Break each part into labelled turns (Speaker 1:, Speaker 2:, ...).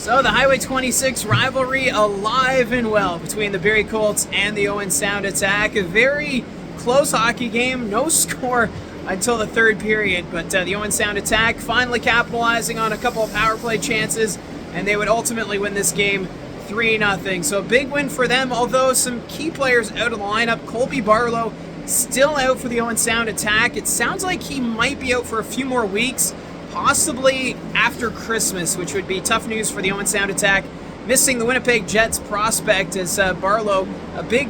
Speaker 1: So the Highway 26 rivalry alive and well between the Barrie Colts and the Owen Sound Attack. A very close hockey game, no score until the third period, but the Owen Sound Attack finally capitalizing on a couple of power play chances, and they would ultimately win this game 3-0. So a big win for them, although some key players out of the lineup. Colby Barlow still out for the Owen Sound Attack. It sounds like he might be out for a few more weeks, possibly after Christmas, which would be tough news for the Owen Sound Attack. Missing the Winnipeg Jets prospect as Barlow, a big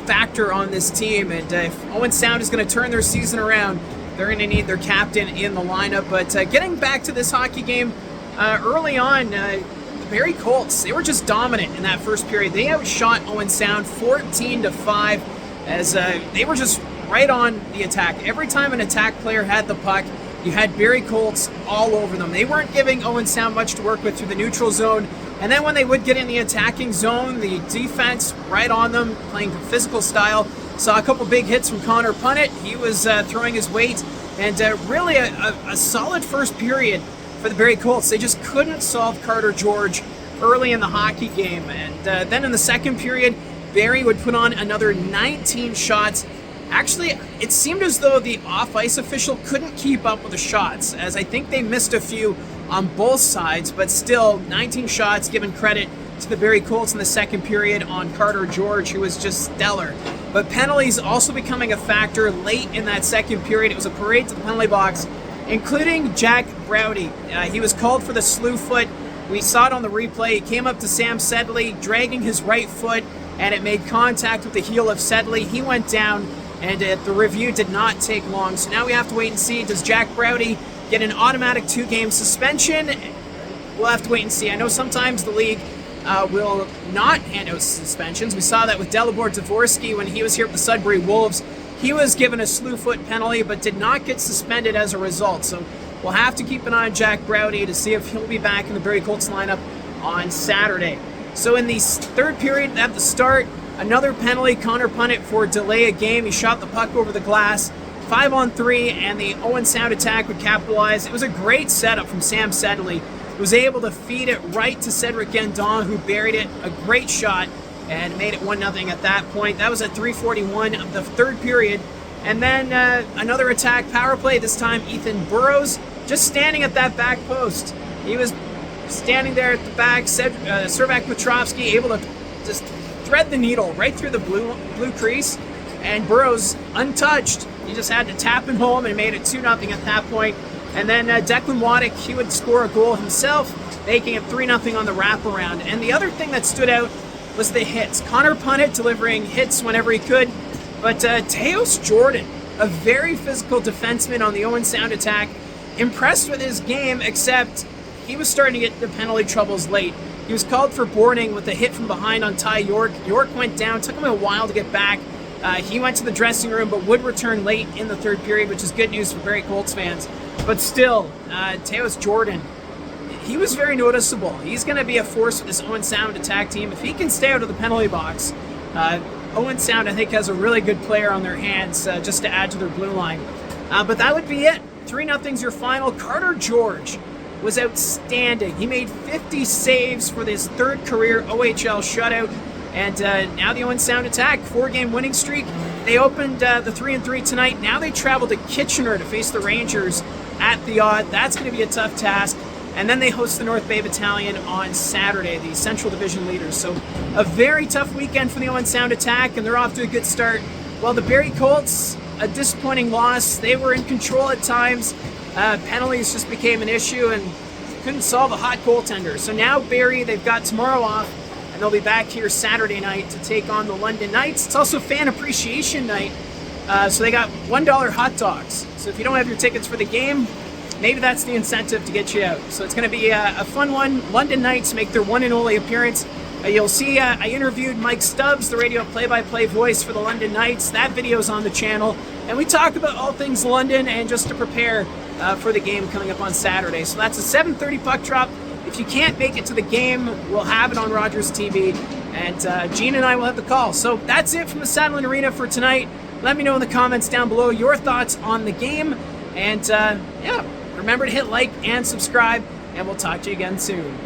Speaker 1: factor on this team. And if Owen Sound is going to turn their season around, they're going to need their captain in the lineup. But getting back to this hockey game, early on, the Barrie Colts, they were just dominant in that first period. They outshot Owen Sound 14-5 as they were just right on the attack. Every time an attack player had the puck, you had Barrie Colts all over them. They weren't giving Owen Sound much to work with through the neutral zone. And then when they would get in the attacking zone, the defense right on them, playing physical style. Saw a couple big hits from Connor Punnett. He was throwing his weight. And really a solid first period for the Barrie Colts. They just couldn't solve Carter George early in the hockey game. And then in the second period, Barrie would put on another 19 shots. Actually, it seemed as though the off-ice official couldn't keep up with the shots, as I think they missed a few on both sides, but still, 19 shots, giving credit to the Barrie Colts in the second period on Carter George, who was just stellar. But penalties also becoming a factor late in that second period. It was a parade to the penalty box, including Jack Browdy. He was called for the slew foot. We saw it on the replay. He came up to Sam Sedley, dragging his right foot, and it made contact with the heel of Sedley. He went down, and the review did not take long. So now we have to wait and see. Does Jack Browdy get an automatic 2-game suspension? We'll have to wait and see. I know sometimes the league will not hand out suspensions. We saw that with Delibor Dvorsky when he was here at the Sudbury Wolves. He was given a slew foot penalty but did not get suspended as a result. So we'll have to keep an eye on Jack Browdy to see if he'll be back in the Barrie Colts lineup on Saturday. So in the third period at the start, another penalty, Connor Punnett for delay a game. He shot the puck over the glass. 5-on-3, and the Owen Sound Attack would capitalize. It was a great setup from Sam Sedley. He was able to feed it right to Cedric Gendon, who buried it. A great shot, and made it 1-0 at that point. That was at 3:41 of the third period. And then another attack power play, this time Ethan Burrows, just standing at that back post. He was standing there at the back, Servac Petrovsky able to just thread the needle right through the blue crease, and Burrows untouched. He just had to tap him home and made it 2-0 at that point. And then Declan Waddick, he would score a goal himself, making it 3-0 on the wraparound. And the other thing that stood out was the hits. Connor Punnett delivering hits whenever he could, but Teos Jordan, a very physical defenseman on the Owen Sound Attack, impressed with his game, except he was starting to get the penalty troubles late. He was called for boarding with a hit from behind on Ty York. York went down, took him a while to get back. He went to the dressing room, but would return late in the third period, which is good news for Barrie Colts fans. But still, Teos Jordan, he was very noticeable. He's going to be a force for this Owen Sound Attack team. If he can stay out of the penalty box, Owen Sound, I think, has a really good player on their hands just to add to their blue line. But that would be it. 3-0's your final. Carter George was outstanding. He made 50 saves for his third career OHL shutout. And now the Owen Sound Attack, 4-game winning streak. They opened the 3-3 tonight. Now they travel to Kitchener to face the Rangers at the Odd. That's going to be a tough task. And then they host the North Bay Battalion on Saturday, the Central Division leaders. So a very tough weekend for the Owen Sound Attack, and they're off to a good start. While the Barrie Colts, a disappointing loss. They were in control at times. Penalties just became an issue and couldn't solve a hot goaltender. So now Barrie, they've got tomorrow off, and they'll be back here Saturday night to take on the London Knights. It's also Fan Appreciation Night, so they got $1 hot dogs. So if you don't have your tickets for the game, maybe that's the incentive to get you out. So it's going to be a fun one. London Knights make their one and only appearance. You'll see I interviewed Mike Stubbs, the radio play-by-play voice for the London Knights. That video's on the channel. And we talk about all things London and just to prepare for the game coming up on Saturday. So that's a 7:30 puck drop. If you can't make it to the game, we'll have it on Rogers TV. And Gene and I will have the call. So that's it from the Saddlein Arena for tonight. Let me know in the comments down below your thoughts on the game. And yeah, remember to hit like and subscribe, and we'll talk to you again soon.